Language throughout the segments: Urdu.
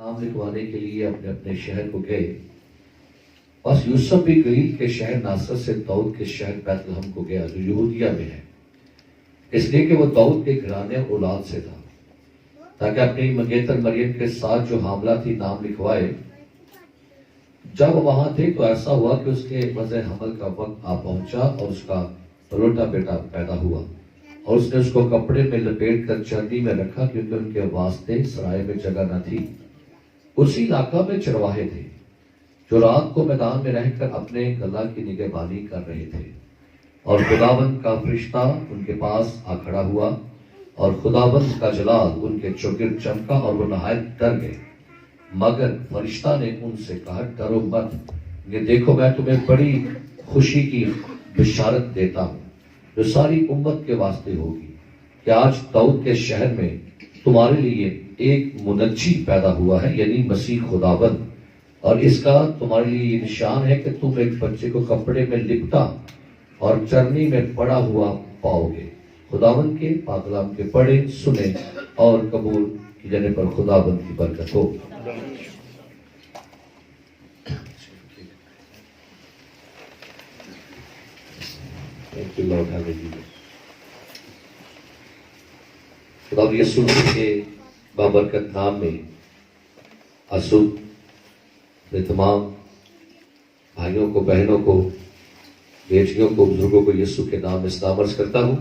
نام لکھوانے کے لیے اپنے اپنے شہر کو گئے. بس یوسف بھی گلیل کے شہر ناصرت سے داؤد کے شہر بیت لحم کو گیا جو یہودیہ میں ہے، اس لیے کہ وہ داؤد کے گھرانے اولاد سے تھا، تاکہ اپنی منگیتر مریم کے ساتھ جو حاملہ تھی نام لکھوائے. جب وہاں تھے تو ایسا ہوا کہ اس کے وضع حمل کا وقت آ پہنچا اور اس کا پلوٹا بیٹا پیدا ہوا، اور اس نے اس کو کپڑے میں لپیٹ کر چرنی میں رکھا، کیونکہ ان کے واسطے سرائے میں جگہ نہ تھی. اسی علاقہ میں چرواہے تھے جو رات کو میدان میں رہ کر اپنے گلہ کی نگہبانی کر رہے تھے، اور خداوند کا فرشتہ ان کے پاس آ کھڑا ہوا، اور خداوند کا جلال ان کے چوگرد چمکا اور وہ نہایت ڈر گئے. مگر فرشتہ نے ان سے کہا، ڈرو مت، یہ دیکھو میں تمہیں بڑی خوشی کی بشارت دیتا ہوں جو ساری امت کے واسطے ہوگی، کہ آج داؤد کے شہر میں تمہارے لیے ایک منجی پیدا ہوا ہے، یعنی مسیح خداوند. اور اس کا تمہارے لیے یہ نشان ہے کہ تم ایک بچے کو کپڑے میں لپٹا اور چرنی میں پڑا ہوا پاؤ گے. خداوند کے پاک کلام کے پڑھے سنے اور قبول کی جانے پر خداوند کی برکت ہو. خدا یسوع کے بابرکت نام میں آسود میں تمام بھائیوں کو، بہنوں کو، بیٹیوں کو، بزرگوں کو یسوع کے نام میں سلام عرض کرتا ہوں.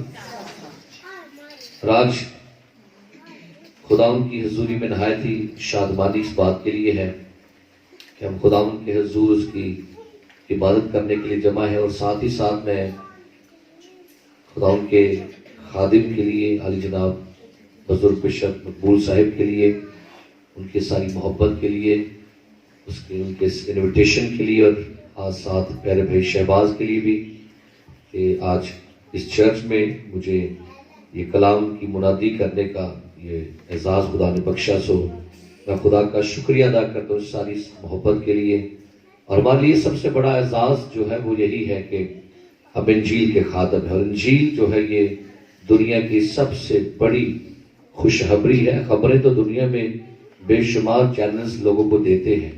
آج خداوند کی حضوری میں نہایت ہی شادمانی اس بات کے لیے ہے کہ ہم خداوند کے حضور اس کی عبادت کرنے کے لیے جمع ہیں، اور ساتھ ہی ساتھ میں خداوند کے خادم کے لیے علی جناب بزرگ بشپ مقبول صاحب کے لیے، ان کی ساری محبت کے لیے، ان کے انویٹیشن کے لیے، اور ساتھ پیارے بھائی شہباز کے لیے بھی کہ آج اس چرچ میں مجھے یہ کلام کی منادی کرنے کا یہ اعزاز خدا نے بخشا. سو میں خدا کا شکریہ ادا کرتا ہوں ساری محبت کے لیے. اور ہمارے لیے سب سے بڑا اعزاز جو ہے وہ یہی ہے کہ ہم انجیل کے خادم ہیں، اور انجیل جو ہے یہ دنیا کی سب سے بڑی خوشخبری ہے. خبریں تو دنیا میں بے شمار چینلز لوگوں کو دیتے ہیں،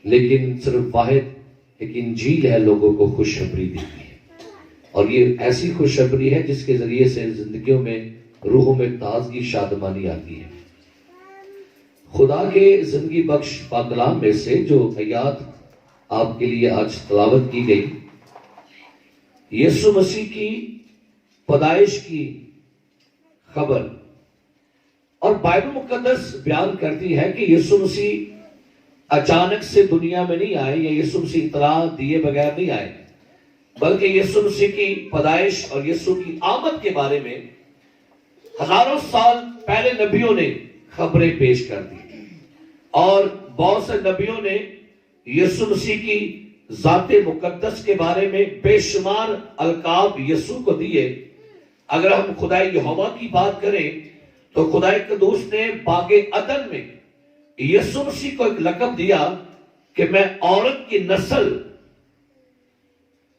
لیکن صرف واحد ایک انجیل ہے لوگوں کو خوشخبری دیتی ہے. اور یہ ایسی خوشخبری ہے جس کے ذریعے سے زندگیوں میں، روحوں میں تازگی، شادمانی آتی ہے. خدا کے زندگی بخش پاک کلام میں سے جو آیات آپ کے لیے آج تلاوت کی گئی، یسوع مسیح کی پیدائش کی خبر، اور بائبل مقدس بیان کرتی ہے کہ یسوع مسیح اچانک سے دنیا میں نہیں آئے، یا یسوع مسیح اطلاع دیے بغیر نہیں آئے، بلکہ یسوع مسیح کی پیدائش اور یسوع کی آمد کے بارے میں ہزاروں سال پہلے نبیوں نے خبریں پیش کر دی، اور بہت سے نبیوں نے یسوع مسیح کی ذات مقدس کے بارے میں بے شمار القاب یسوع کو دیے. اگر ہم خدائے یہوہ کی بات کریں تو خدائے قدوس نے باغ عدن میں یسوع مسیح کو ایک لقب دیا کہ میں عورت کی نسل،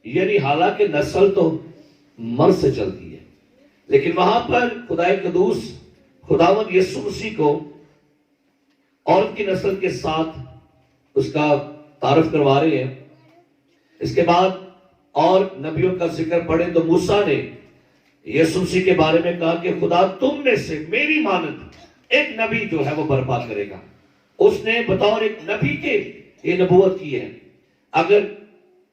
یعنی حالانکہ نسل تو مرد سے چلتی ہے، لیکن وہاں پر خدائے قدوس خداوند یسوع مسیح کو عورت کی نسل کے ساتھ اس کا تعارف کروا رہے ہیں. اس کے بعد اور نبیوں کا ذکر پڑھیں تو موسیٰ نے یسوع مسیح کے بارے میں کہا کہ خدا تم میں سے میری مانند ایک نبی جو ہے وہ برپا کرے گا. اس نے بطور ایک نبی کے یہ نبوت کی ہے. اگر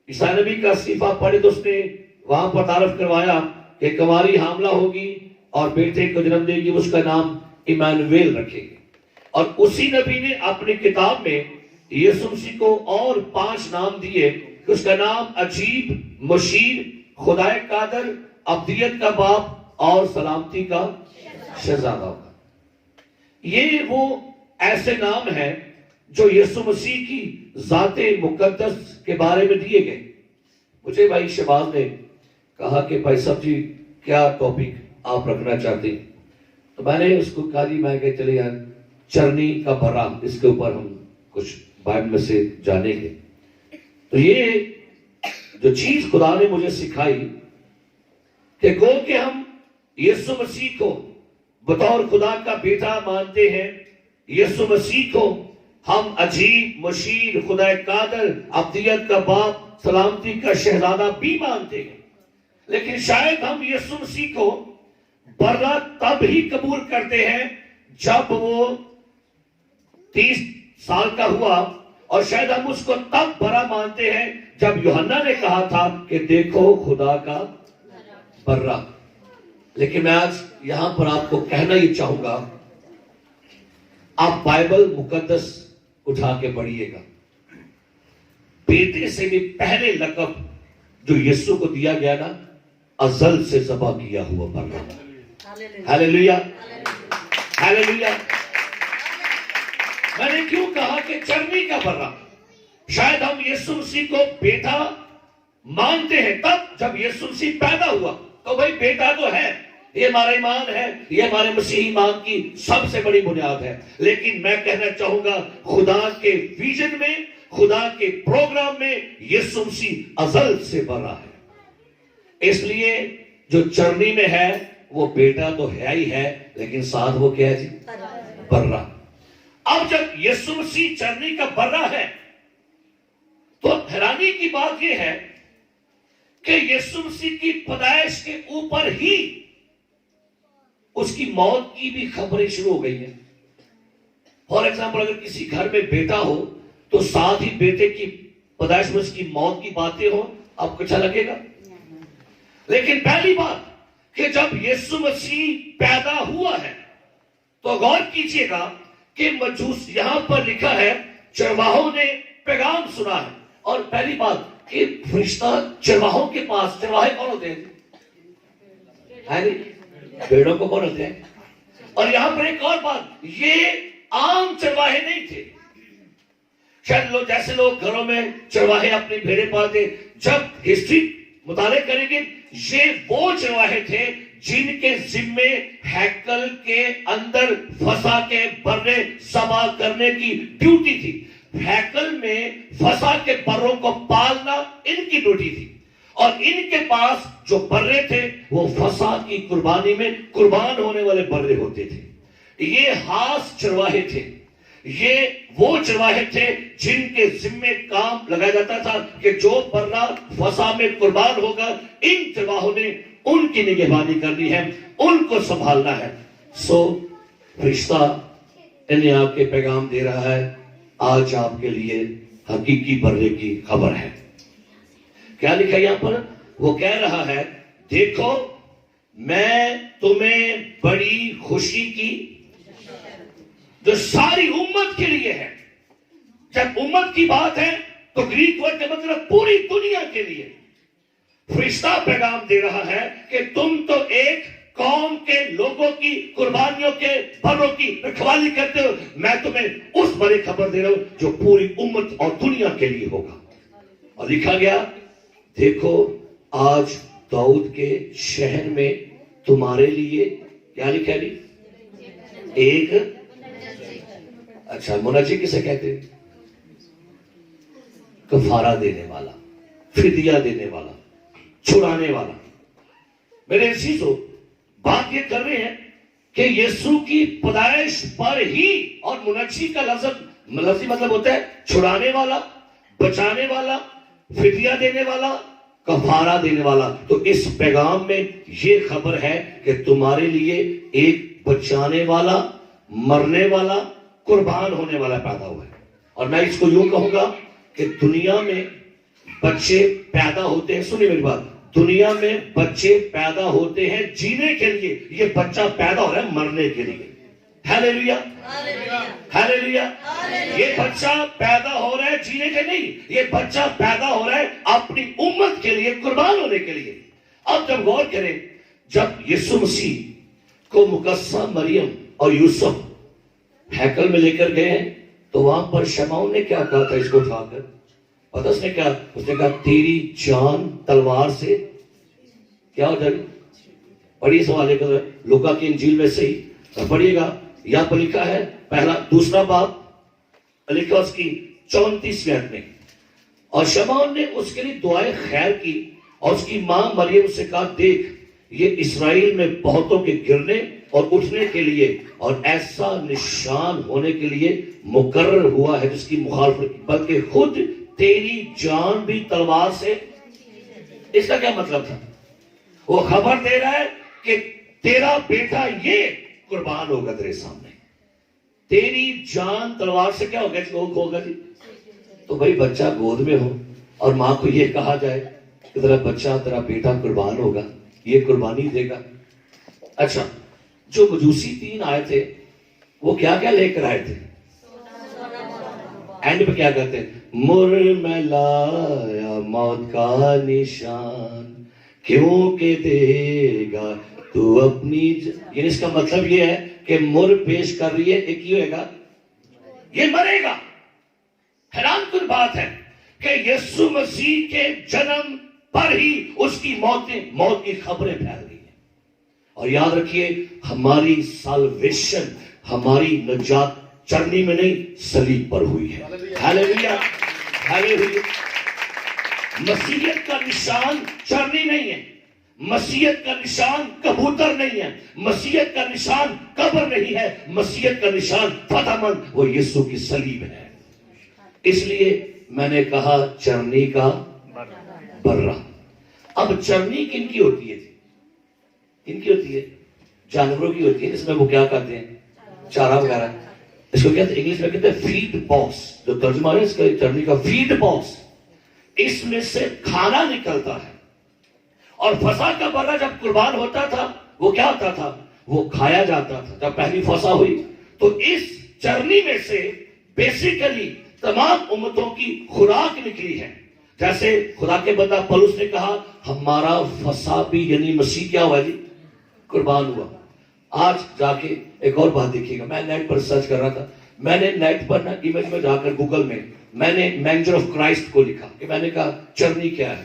عیسیٰ نبی کا صحیفہ پڑھے تو اس نے وہاں پر تعارف کروایا کہ کنواری حاملہ ہوگی اور بیٹے کو جنم دے گی، اس کا نام ایمانویل رکھے گی. اور اسی نبی نے اپنی کتاب میں یسوع مسیح کو اور 5 نام دیے کہ اس کا نام عجیب، مشیر، خدائے قادر، ابدیت کا باپ اور سلامتی کا شہزادہ ہوگا. یہ وہ ایسے نام ہیں جو یسوع مسیح کی ذات مقدس کے بارے میں دیے گئے. مجھے بھائی شہباز نے کہا کہ بھائی صاحب جی کیا ٹاپک آپ رکھنا چاہتے ہیں، تو میں نے اس کو کہا جی میں کہ چلے یار چرنی کا بھرا، اس کے اوپر ہم کچھ بائبل میں سے جانیں گے. تو یہ جو چیز خدا نے مجھے سکھائی کہ گو کہ ہم یسوع مسیح کو بطور خدا کا بیٹا مانتے ہیں، یسوع مسیح کو ہم عجیب، مشیر، خدا قادر، ابدیت کا باپ، سلامتی کا شہزادہ بھی مانتے ہیں، لیکن شاید ہم یسوع مسیح کو برا تب ہی قبول کرتے ہیں جب وہ 30 سال کا ہوا، اور شاید ہم اس کو تب برا مانتے ہیں جب یوحنا نے کہا تھا کہ دیکھو خدا کا برا۔ لیکن میں آج یہاں پر آپ کو کہنا یہ چاہوں گا، آپ بائبل مقدس اٹھا کے پڑھیے گا، بیٹے سے بھی پہلے لقب جو یسوع کو دیا گیا نا، ازل سے ذبح کیا ہوا برا۔ ہاللیلویا، ہاللیلویا۔ میں نے کیوں کہا کہ چرنی کا برا؟ شاید ہم یسوع مسیح کو بیٹا مانتے ہیں تب جب یسوع مسیح پیدا ہوا، تو بھائی بیٹا تو ہے، یہ ہمارا ایمان ہے، یہ ہمارے مسیحی ایمان کی سب سے بڑی بنیاد ہے۔ لیکن میں کہنا چاہوں گا خدا کے ویژن میں، خدا کے پروگرام میں یسوع مسیح ازل سے برا ہے۔ اس لیے جو چرنی میں ہے وہ بیٹا تو ہے ہی ہے، لیکن ساتھ وہ کیا ہے جی؟ برا۔ اب جب یسوع مسیح چرنی کا برا ہے تو حیرانی کی بات یہ ہے کہ یسوع مسیح کی پیدائش کے اوپر ہی اس کی موت کی بھی خبریں شروع ہو گئی ہیں۔ فار ایگزامپل، اگر کسی گھر میں بیٹا ہو تو ساتھ ہی بیٹے کی پیدائش میں اس کی موت کی باتیں ہوں، آپ کو اچھا لگے گا؟ لیکن پہلی بات کہ جب یسوع مسیح پیدا ہوا ہے تو غور کیجئے گا کہ مجوس، یہاں پر لکھا ہے چرواہوں نے پیغام سنا ہے، اور پہلی بات کہ فرشتہ چرواہوں کے پاس، چرواہے کون ہوتے ہیں؟ بیڑوں کو کون ہوتے ہیں؟ اور یہاں پر ایک اور بات، یہ عام چرواہے نہیں تھے۔ شاید لوگ، جیسے لوگ گھروں میں چرواہے اپنی بھیڑیں پالتے، جب ہسٹری مطالعہ کریں گے یہ وہ چرواہے تھے جن کے ذمے ہیکل کے اندر فسا کے برے ذبح کرنے کی ڈیوٹی تھی۔ ہیکل میں فسا کے بروں کو پالنا ان کی ڈیوٹی تھی، اور ان کے پاس جو برے تھے وہ فسا کی قربانی میں قربان ہونے والے برے ہوتے تھے۔ یہ خاص چرواہے تھے، یہ وہ چرواہے تھے جن کے ذمے کام لگایا جاتا تھا کہ جو برا فسا میں قربان ہوگا، ان چرواہوں نے ان کی نگہبانی کرنی ہے، ان کو سنبھالنا ہے۔ سو فرشتہ انہیں آپ کے پیغام دے رہا ہے، آج آپ کے لیے حقیقی برے کی خبر ہے۔ کیا لکھا یہاں پر؟ وہ کہہ رہا ہے دیکھو میں تمہیں بڑی خوشی کی جو ساری امت کے لیے ہے۔ جب امت کی بات ہے تو گریک ورڈ کا مطلب پوری دنیا کے لیے۔ فرشتہ پیغام دے رہا ہے کہ تم تو ایک قوم کے لوگوں کی قربانیوں کے بروں کی رکھوالی کرتے ہو، میں تمہیں اس بڑی خبر دے رہا ہوں جو پوری امت اور دنیا کے لیے ہوگا۔ اور لکھا گیا دیکھو آج داؤد کے شہر میں تمہارے لیے کیا لکھا ہے؟ ایک اچھا منجی کسے کہتے ہیں؟ کفارہ دینے والا، فدیہ دینے والا، چھڑانے والا۔ میرے عزیزو، بات یہ کر رہے ہیں کہ یسوع کی پیدائش پر ہی، اور منجی کا لفظی مطلب ہوتا ہے چھڑانے والا، بچانے والا، فدیہ دینے والا، کفارہ دینے والا۔ تو اس پیغام میں یہ خبر ہے کہ تمہارے لیے ایک بچانے والا، مرنے والا، قربان ہونے والا پیدا ہوا ہے۔ اور میں اس کو یوں کہوں گا کہ دنیا میں بچے پیدا ہوتے ہیں، سنیے میری بات، دنیا میں بچے پیدا ہوتے ہیں جینے کے لیے، یہ بچہ پیدا ہو رہا ہے مرنے کے لیے۔ ہاللیلویا، ہاللیلویا۔ یہ بچہ پیدا ہو رہا ہے جینے کے نہیں، یہ بچہ پیدا ہو رہا ہے اپنی امت کے لیے، قربان ہونے کے لیے۔ اب جب غور کریں، جب یسوع مسیح کو مقدسہ مریم اور یوسف ہیکل میں لے کر گئے ہیں تو وہاں پر شمعون نے کیا کہا تھا اس کو اٹھا کر؟ پتہ اس نے کیا؟ اس نے کہا تیری جان تلوار سے کیا ہو جائے گی؟ پڑھیے سوال کر لوکا کی انجیل میں سے ہی پڑھیے گا، یہاں پر لکھا ہے پہلا دوسرا باب لکھا اس کی 34ویں آیت میں، اور شمعون نے اس کے لیے دعائیں خیر کی اور اس کی ماں مریم سے کہا دیکھ یہ اسرائیل میں بہتوں کے گرنے اور اٹھنے کے لیے اور ایسا نشان ہونے کے لیے مقرر ہوا ہے جس کی مخالفت، بلکہ خود تیری جان بھی تلوار سے۔ اس کا کیا مطلب تھا؟ وہ خبر دے رہا ہے کہ تیرا بیٹا یہ قربان ہوگا تیرے سامنے، تیری جان تلوار سے کیا ہوگا جی؟ تو بھائی بچہ گود میں ہو اور ماں کو یہ کہا جائے کہ تیرا بچہ، تیرا بیٹا قربان ہوگا، یہ قربانی دے گا۔ اچھا، جو مجوسی 3 آئے تھے وہ کیا کیا لے کر آئے تھے؟ اینڈ پہ کیا کہتے ہیں؟ مر میں لایا موت کا نشان، کیوں کہ دے گا تو اپنی یعنی اس کا مطلب یہ ہے کہ مر پیش کر رہی ہے، ایک ہی ہوئے گا، یہ مرے گا۔ حیران کن بات ہے کہ یسوع مسیح کے جنم پر ہی اس کی موت کی خبریں پھیل گئی ہیں۔ اور یاد رکھیے، ہماری سالویشن، ہماری نجات چرنی میں نہیں، صلیب پر ہوئی ہے۔ ہاللیلویا، ہاللیلویا۔ مسیحیت کا نشان چرنی نہیں ہے، مسیحیت کا نشان کبوتر نہیں ہے، مسیحیت کا نشان قبر نہیں ہے، مسیحیت کا نشان فتح مند وہ یسوع کی صلیب ہے۔ اس لیے میں نے کہا چرنی کا برہ۔ اب چرنی کن کی ہوتی ہے؟ کن کی ہوتی ہے؟ جانوروں کی ہوتی ہے، اس میں وہ کیا کہتے ہیں؟ چارہ وغیرہ۔ اس کو کہتے ہیں انگلش میں کہتے ہیں فیڈ باکس، جو ترجمہ ہے اس کا چرنی کا، فیڈ باکس۔ اس میں سے کھانا نکلتا ہے، اور فصح کا برہ جب قربان ہوتا تھا وہ کیا ہوتا تھا؟ وہ کھایا جاتا تھا۔ جب پہلی فصح ہوئی تو اس چرنی میں سے بیسیکلی تمام امتوں کی خوراک نکلی ہے۔ جیسے خدا کے بندہ پولس نے کہا، ہمارا فصح بھی یعنی مسیح کیا ہوا جی؟ قربان ہوا۔ آج جا کے ایک اور بات دیکھیے گا، میں نیٹ پر سرچ کر رہا تھا، میں نے نیٹ پر نا ایمیج میں جا کر گوگل میں نے مینجر آف کرائسٹ کو لکھا کہ میں نے کہا چرنی کیا ہے۔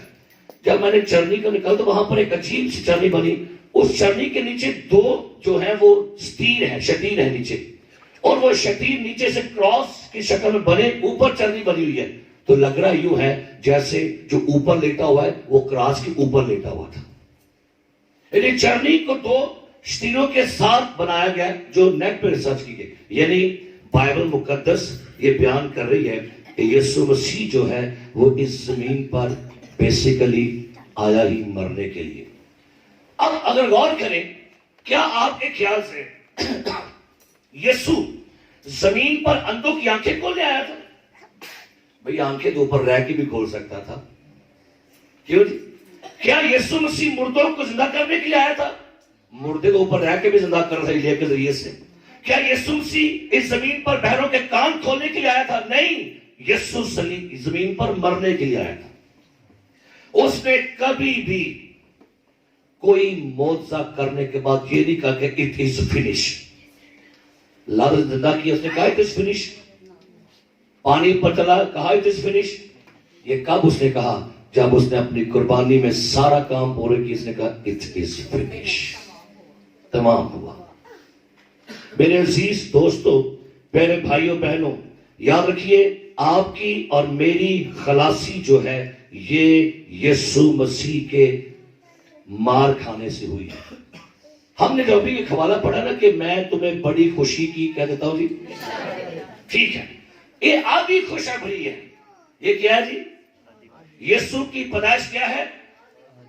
جب میں نے چرنی کو نکالا تو وہاں پر ایک عجیب سی چرنی بنی، اس چرنی کے نیچے 2 جو ہیں وہ ستیر ہیں، شتیر ہیں نیچے، اور وہ شتیر نیچے سے کراس کی شکل میں بنے، اوپر چرنی بنی ہوئی ہے۔ تو لگ رہا یوں ہے جیسے جو اوپر لیٹا ہوا ہے وہ کراس کے اوپر لیٹا ہوا تھا۔ یعنی چرنی کو 2 شتیروں کے ساتھ بنایا گیا، جو نیٹ پہ ریسرچ کی گئی۔ یعنی بائبل مقدس یہ بیان کر رہی ہے کہ یسوع مسیح جو ہے وہ اس زمین پر بیسیکلی آیا ہی مرنے کے لیے۔ اب اگر غور کریں، کیا آپ کے خیال سے یسوع زمین پر اندھوں کی آنکھیں کھولنے آیا تھا؟ بھئی آنکھیں تو اوپر رہ کے بھی کھول سکتا تھا، کیوں جی؟ کیا یسوع مسیح مردوں کو زندہ کرنے کے لیے آیا تھا؟ مردے کو اوپر رہ کے بھی زندہ کر رہا ہے ایلیا کے ذریعے سے۔ کیا یسوع مسیح اس زمین پر بہروں کے کان کھولنے کے لیے آیا تھا؟ نہیں، یسوع زمین پر مرنے کے لیے آیا تھا۔ اس نے کبھی بھی کوئی معجزہ کرنے کے بعد یہ نہیں کہا کہ اٹ از فنش۔ لازر زندہ کیا، اس نے کہا اٹ از فنش۔ پانی پر چلا، کہا اٹ از فنش۔ یہ کب اس نے کہا؟ جب اس نے اپنی قربانی میں سارا کام پورے کی، اس نے کہا اٹ از فنش، تمام ہوا۔ میرے عزیز دوستو، میرے بھائیوں بہنوں، یاد رکھیے آپ کی اور میری خلاصی جو ہے یہ یسوع مسیح کے مار کھانے سے ہوئی ہے۔ ہم نے جو ابھی ایک حوالہ پڑھا نا کہ میں تمہیں بڑی خوشی کی کہہ دیتا ہوں جی، ٹھیک ہے، یہ آدھی خوشخبری ہے۔ یہ کیا ہے جی؟ یسوع کی پیدائش کیا ہے؟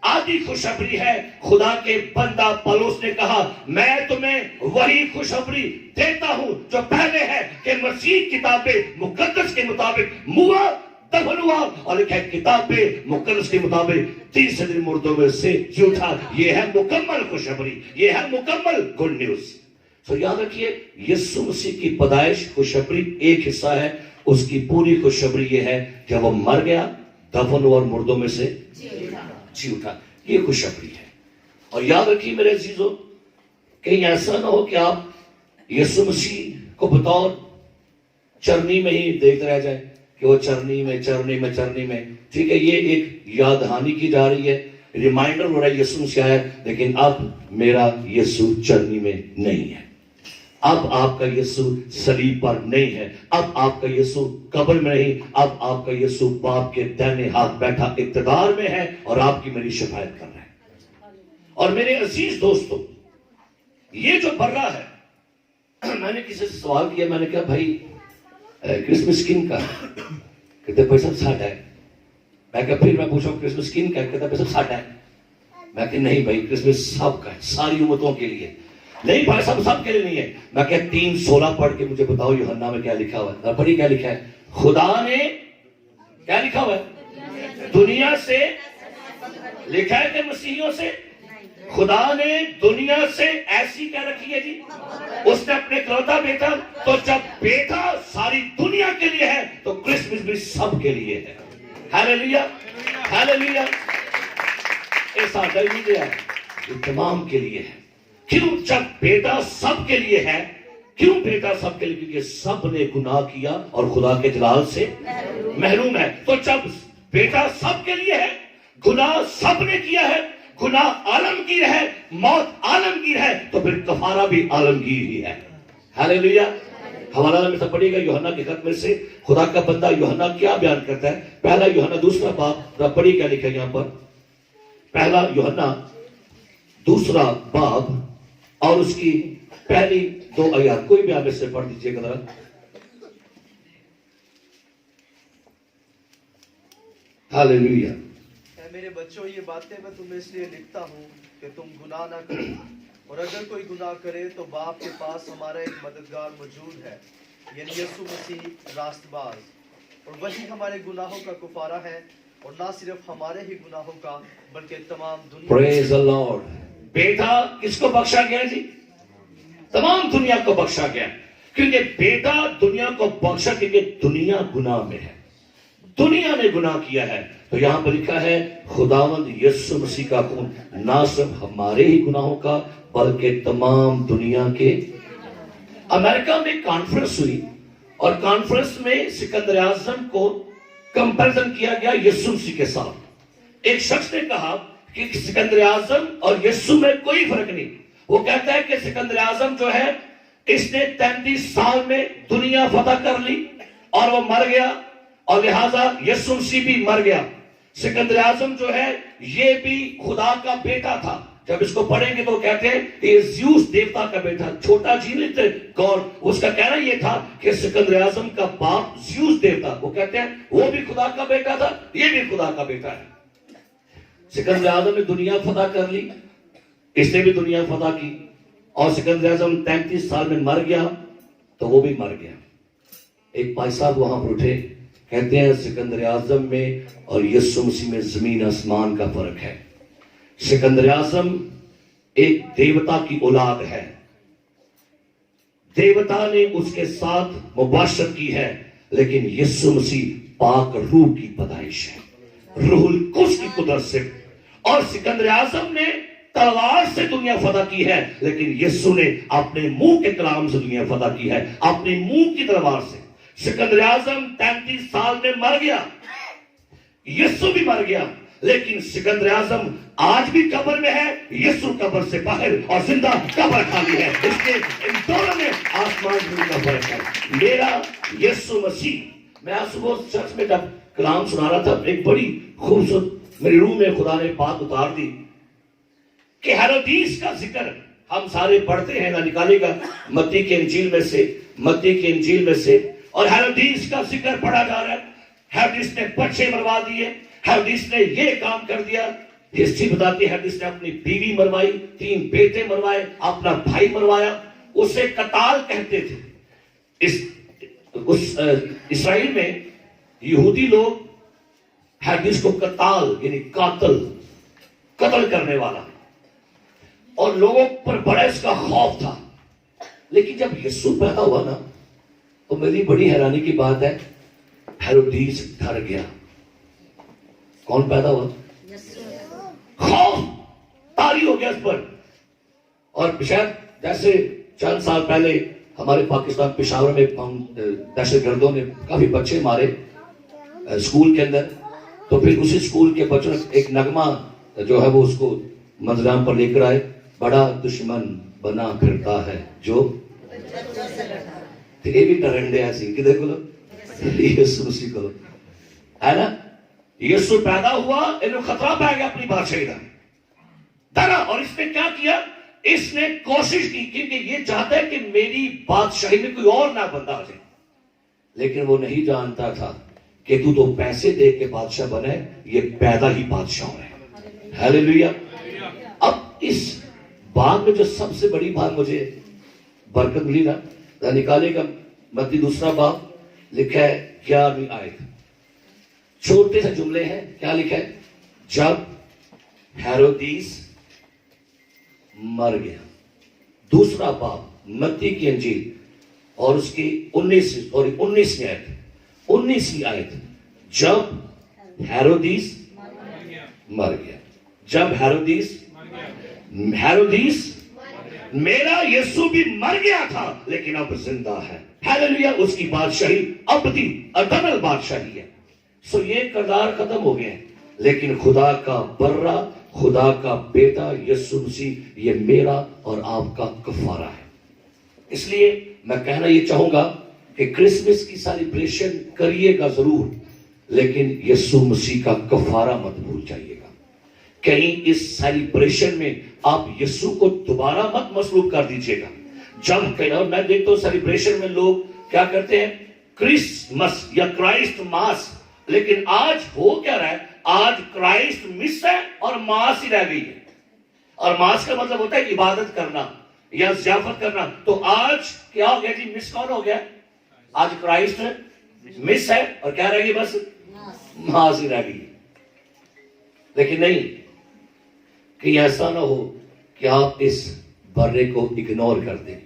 آدھی خوشخبری ہے۔ خدا کے بندہ پولس نے کہا، میں تمہیں وہی خوشخبری دیتا ہوں جو پہلے ہے کہ مسیح کتاب مقدس کے مطابق موا، دفن ہوا، اور ایک ہے کتاب مقدس کے مطابق تیسرے دن مردوں میں سے جی اٹھا۔ یہ ہے مکمل خوشخبری، یہ ہے مکمل گڈ نیوز۔ تو یاد رکھیے، یسوع مسیح کی پیدائش خوشخبری ایک حصہ ہے، اس کی پوری خوشخبری یہ ہے جب وہ مر گیا، دفن ہوا اور مردوں میں سے جی اٹھا۔ یہ خوشخبری ہے۔ اور یاد رکھیے میرے عزیزوں، کہیں ایسا نہ ہو کہ آپ یسوع مسیح کو بطور چرنی میں ہی دیکھ رہ جائیں کہ وہ چرنی میں، ٹھیک ہے، یہ ایک یاد دہانی کی جا رہی ہے، ریمائنڈر ہو رہا ہے یسوع مسیح آیا، لیکن اب میرا یسوع چرنی میں نہیں ہے، اب آپ کا یسوع صلیب پر نہیں ہے، اب آپ کا یسوع قبر میں نہیں، اب آپ کا یسوع باپ کے دائیں ہاتھ بیٹھا اقتدار میں ہے اور آپ کی میری شفاعت کر رہا ہے۔ اور میرے عزیز دوستو، یہ جو بڑھ رہا ہے، میں نے کسی سے سوال کیا، میں نے کہا بھائی کرسمس کن کا ہے؟ کہتے بھائی صاحب ساڈا ہے۔ میں کہا پھر میں پوچھا کرسمس کن کا ہے؟ کہتا بھائی صاحب ساڈا ہے۔ میں کہا نہیں بھائی کرسمس سب کا ہے، ساری امتوں کے لیے۔ نہیں بھائی صاحب سب کے لیے نہیں ہے۔ میں کہا 3:16 پڑھ کے مجھے بتاؤ یوحنا میں کیا لکھا ہوا ہے؟ پڑھی کیا لکھا ہے؟ خدا نے کیا لکھا ہوا ہے؟ دنیا سے لکھا ہے کہ مسیحیوں سے؟ خدا نے دنیا سے ایسی کیا رکھی ہے جی؟ اس نے اپنے اکلوتا بیٹا، تو جب بیٹا ساری دنیا کے لیے ہے تو کرسمس بھی سب کے لیے ہے۔ ہاللیلویا ہاللیلویا۔ ایسا نہیں ہے، یہ تمام کے لیے ہے۔ کیوں؟ جب بیٹا سب کے لیے ہے، کیوں بیٹا سب کے لیے؟ کیونکہ سب نے گناہ کیا اور خدا کے جلال سے محروم ہے۔ تو جب بیٹا سب کے لیے ہے، گناہ سب نے کیا ہے، گناہ عالمگیر ہے، موت عالمگیر ہے، تو پھر کفارہ بھی عالمگیر ہی ہے۔ ہاللیلویا۔ حوالہ میں سے پڑھیے گا یوحنا کے خط میں سے، خدا کا بندہ یوحنا کیا بیان کرتا ہے؟ پہلا یوحنا 2 باب، پڑھی کیا لکھا ہے یہاں پر؟ پہلا یوحنا 2 باب اور اس کی پہلی 2 آیات، کوئی بھی آپ اس سے پڑھ دیجئے گا ذرا۔ ہاللیلویا۔ میرے بچوں، یہ باتیں میں تمہیں اس لیے لکھتا ہوں کہ تم گناہ نہ کرو، اور اگر کوئی گناہ کرے تو باپ کے پاس ہمارا ایک مددگار موجود ہے، یعنی یسوع مسیح راست باز، اور وہی ہمارے گناہوں کا کفارہ ہے، اور نہ صرف ہمارے ہی گناہوں کا بلکہ تمام دنیا۔ پریز دی لارڈ۔ بیٹا کس کو بخشا گیا جی؟ تمام دنیا کو بخشا گیا، کیونکہ بیٹا دنیا کو بخشا کیونکہ دنیا گناہ میں ہے، دنیا نے گناہ کیا ہے۔ تو یہاں پر لکھا ہے خداوند یسوع مسیح کا خون نہ صرف ہمارے ہی گناہوں کا بلکہ تمام دنیا کے۔ امریکہ میں کانفرنس ہوئی اور کانفرنس میں سکندر اعظم کو کمپیرزن کیا گیا یسوع مسیح کے ساتھ۔ ایک شخص نے کہا کہ سکندر اعظم اور یسوع میں کوئی فرق نہیں۔ وہ کہتا ہے کہ سکندر اعظم جو ہے اس نے 33 سال میں دنیا فتح کر لی اور وہ مر گیا، اور لہٰذا یسوع مسیح بھی مر گیا۔ سکندر اعظم جو ہے یہ بھی خدا کا بیٹا تھا۔ جب اس کو پڑھیں گے تو کہتے ہیں یہ زیوس دیوتا کا بیٹا، چھوٹا جی نہیں تھے گور، اس کا کہنا یہ تھا کہ سکندر اعظم کا باپ زیوس دیوتا، وہ کہتے ہیں وہ بھی خدا کا بیٹا تھا، یہ بھی خدا کا بیٹا ہے۔ سکندر اعظم نے دنیا فتح کر لی، اس نے بھی دنیا فتح کی، اور سکندر اعظم 33 سال میں مر گیا تو وہ بھی مر گیا۔ ایک بھائی صاحب وہاں پر اٹھے، کہتے ہیں سکندر اعظم میں اور یسوع مسیح میں زمین آسمان کا فرق ہے۔ سکندر اعظم ایک دیوتا کی اولاد ہے، دیوتا نے اس کے ساتھ مباشرت کی ہے، لیکن یسوع مسیح پاک روح کی پیدائش ہے، روح القدس کی قدرت سے۔ اور سکندر اعظم نے تلوار سے دنیا فتح کی ہے، لیکن یسوع نے اپنے منہ کے کلام سے دنیا فتح کی ہے، اپنے منہ کی تلوار سے۔ سکندر اعظم 33 سال میں مر گیا، یسوع بھی مر گیا، لیکن سکندر اعظم آج بھی قبر میں ہے، یسوع قبر سے باہر اور زندہ، قبر خالی ہے۔ اس کے ان دونوں میں آسمان زمین کا فرق ہے۔ میرا یسوع مسیح، میں آج صبح چرچ میں جب کلام سنا رہا تھا، ایک بڑی خوبصورت میری روح میں خدا نے بات اتار دی کہ ہیرودیس کا ذکر ہم سارے پڑھتے ہیں، نہ نکالے گا متی کے انجیل میں سے، متی کے انجیل میں سے، اور ہیرودیس کا ذکر پڑھا جا رہا ہے۔ ہیرودیس نے بچے مروا دیے، ہیرودیس نے یہ کام کر دیا۔ ہسٹری بتاتی ہے ہیرودیس نے اپنی بیوی مروائی، 3 بیٹے مروائے، اپنا بھائی مروایا، اسے قتال کہتے تھے۔ اسرائیل میں یہودی لوگ ہیرودیس کو قتال یعنی قتل کرنے والا، اور لوگوں پر بڑا اس کا خوف تھا۔ لیکن جب یسوع پیدا ہوا نا تو میری بڑی حیرانی کی بات ہے، ہیرودیس ڈر گیا۔ کون پیدا ہوا؟ خوف طاری ہو گیا اس پر۔ اور شاید جیسے چند سال پہلے ہمارے پاکستان پشاور میں دہشت گردوں نے کافی بچے مارے اسکول کے اندر، تو پھر اسی اسکول کے بچوں نے ایک نغمہ جو ہے وہ اس کو منظرعام پر لے کر آئے، بڑا دشمن بنا پھرتا ہے جو یہ بھی ڈرنڈے ایسی کہ دیکھو لو یسوع مسیح کو ہے نا، یسوع پیدا ہوا، انہوں خطرہ پہ گیا اپنی بادشاہی کا ڈرا، اور اس نے کیا کیا؟ اس نے کوشش کی کیونکہ یہ چاہتا ہے کہ میری بادشاہی میں کوئی اور نہ بندہ آ جائے، لیکن وہ نہیں جانتا تھا کہ تو پیسے دے کے بادشاہ بنے، یہ پیدا ہی بادشاہ ہے۔ ہیلیلویا۔ اب اس بات میں جو سب سے بڑی بات مجھے برکت ملی نا، نکالے گا متی 2 باب، لکھا ہے 11ویں آیت، چھوٹے سے جملے ہیں، کیا لکھا ہے؟ جب ہیرودیس مر گیا۔ 2 باب متی کی انجیل اور اس کی 19ویں آیت، جب ہیرودیس مر گیا، جب ہیرودیس میرا یسوع بھی مر گیا تھا لیکن اب زندہ ہے۔ ہیلیلویا۔ اس کی بادشاہی ابدی اٹرنل بادشاہی ہے۔ سو یہ کردار ختم ہو گئے، لیکن خدا کا برہ، خدا کا بیٹا یسوع مسیح، یہ میرا اور آپ کا کفارہ ہے۔ اس لیے میں کہنا یہ چاہوں گا کہ کرسمس کی سیلیبریشن کریے گا ضرور، لیکن یسوع مسیح کا کفارہ مت بھول جائیے گا۔ کہیں اس سیلیبریشن میں آپ یسوع کو دوبارہ مت مصلوب کر دیجیے گا۔ جب اور میں دیکھتا ہوں سیلیبریشن میں لوگ کیا کرتے ہیں، کرسمس یا کرائسٹ ماس، لیکن آج ہو کیا رہا ہے؟ آج کرائسٹ مس ہے اور ماس ہی رہ گئی ہے۔ اور ماس کا مطلب ہوتا ہے عبادت کرنا یا ضیافت کرنا۔ تو آج کیا ہو گیا جی؟ مس کون ہو گیا؟ آج کرائسٹ مس ہے اور کیا رہ گئی؟ بس ماس ہی رہ گئی۔ لیکن نہیں، کہ ایسا نہ ہو کہ آپ اس برے کو اگنور کر دیں۔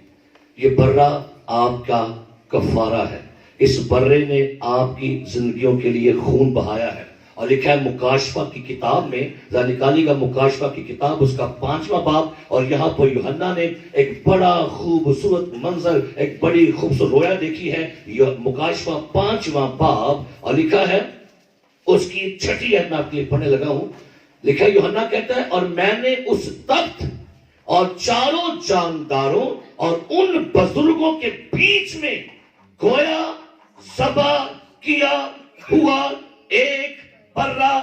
یہ برہ آپ کا کفارہ ہے۔ اس برے نے آپ کی زندگیوں کے لیے خون بہایا ہے، اور لکھا ہے مکاشفہ کی کتاب میں، نکالی گا مکاشفہ کی کتاب اس کا 5واں باب، اور یہاں پر یوحنا نے ایک بڑا خوبصورت منظر، ایک بڑی خوبصورت رویا دیکھی ہے۔ یہ مکاشفہ 5واں باب، اور لکھا ہے اس کی 6 آیت میں آپ کے لیے پڑھنے لگا ہوں۔ لکھا ہے، یوحنا کہتا ہے، اور میں نے اس تخت اور چاروں جانداروں اور ان بزرگوں کے بیچ میں گویا ذبح کیا ہوا ایک برہ۔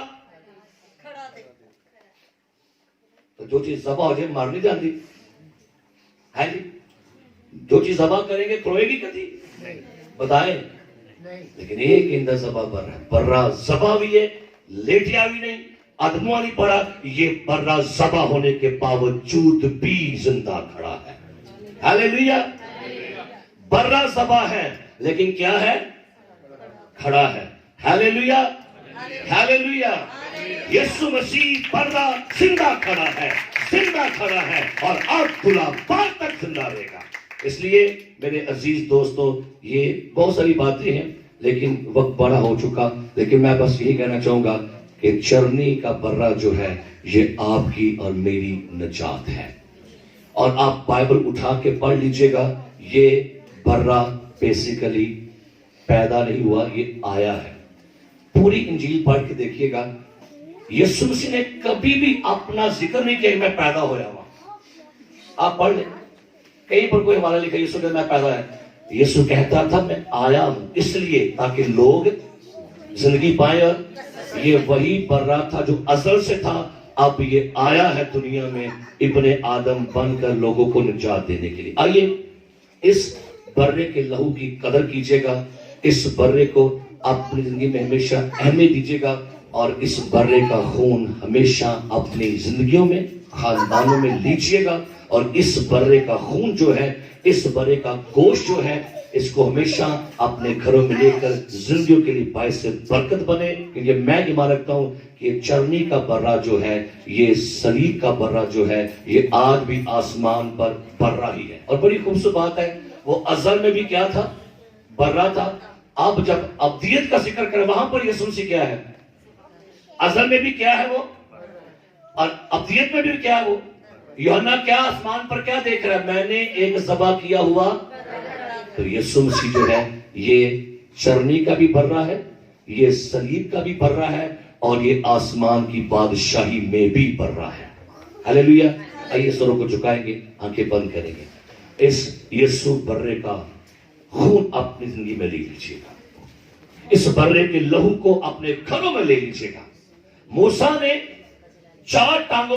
تو جو چیز ذبح ہو جائے مار نہیں جاتی ہے جی؟ جو چیز ذبح کریں گے کروئے گی کبھی؟ بتائیں۔ لیکن ایک اندر ذبح برہ ذبح بھی ہے، لیٹیا بھی نہیں، ادموا نہیں پڑا، یہ برہ ذبح ہونے کے باوجود بھی زندہ کھڑا ہے۔ ہیلیلویا۔ برہ ذبح ہے لیکن کیا ہے؟ کھڑا ہے۔ Hallelujah, hallelujah. یسوع مسیح برہ زندہ کھڑا ہے، زندہ کھڑا ہے، اور اب کھلا بعد تک زندہ رہے گا۔ اس لیے میرے عزیز دوستو، یہ بہت ساری باتیں ہیں لیکن وقت بڑا ہو چکا، لیکن میں بس یہی کہنا چاہوں گا کہ چرنی کا برہ جو ہے یہ آپ کی اور میری نجات ہے۔ اور آپ بائبل اٹھا کے پڑھ لیجئے گا، یہ برہ بیسیکلی پیدا نہیں ہوا، یہ آیا ہے۔ پوری انجیل پڑھ کے دیکھیے گا، یسوع مسیح نے کبھی بھی اپنا ذکر نہیں کیا کہ میں پیدا ہویا ہوا۔ آپ پڑھ لیں، کہیں پر کوئی حوالہ لکھا یسوع کہ میں پیدا ہے۔ یسوع کہتا تھا میں آیا ہوں اس لیے تاکہ لوگ زندگی پائیں، اور یہ وہی برہ تھا جو ازل سے تھا، اب یہ آیا ہے دنیا میں ابن آدم بن کر لوگوں کو نجات دینے کے لیے۔ آئیے اس برے کے لہو کی قدر کیجئے گا، اس برے کو اپنی زندگی میں ہمیشہ اہمیت دیجئے گا، اور اس برے کا خون ہمیشہ اپنی زندگیوں میں، خاندانوں میں لیجئے گا، اور اس برے کا خون جو ہے، اس برے کا گوشت جو ہے، اس کو ہمیشہ اپنے گھروں میں لے کر زندگیوں کے لیے باعث برکت بنے۔ کیونکہ میں ایمان رکھتا ہوں کہ چرنی کا برہ جو ہے، یہ صلیب کا برہ جو ہے، یہ آج بھی آسمان پر برہ ہی ہے۔ اور بڑی خوبصورت بات ہے، وہ ازل میں بھی کیا تھا؟ برہ تھا۔ اب جب ابدیت کا ذکر کرے وہاں پر یسوع مسیح کیا ہے؟ ازل میں بھی کیا ہے وہ، اور ابدیت میں بھی کیا ہے وہ۔ یوحنا کیا آسمان پر کیا دیکھ رہا ہے؟ میں نے ایک ذبح کیا ہوا۔ تو یسوع مسیح جو ہے یہ چرنی کا بھی برہ ہے، یہ صلیب کا بھی برہ ہے، اور یہ آسمان کی بادشاہی میں بھی برہ ہے۔ ہلیلویا۔ آئیے سروں کو جھکائیں گے، آنکھیں بند کریں گے، اس یسوع برے کا خون اپنی زندگی میں لے لیجیے گا، اس برے کے لہو کو اپنے گھروں میں لے لیجیے گا۔ موسیٰ نے 4 ٹانگوں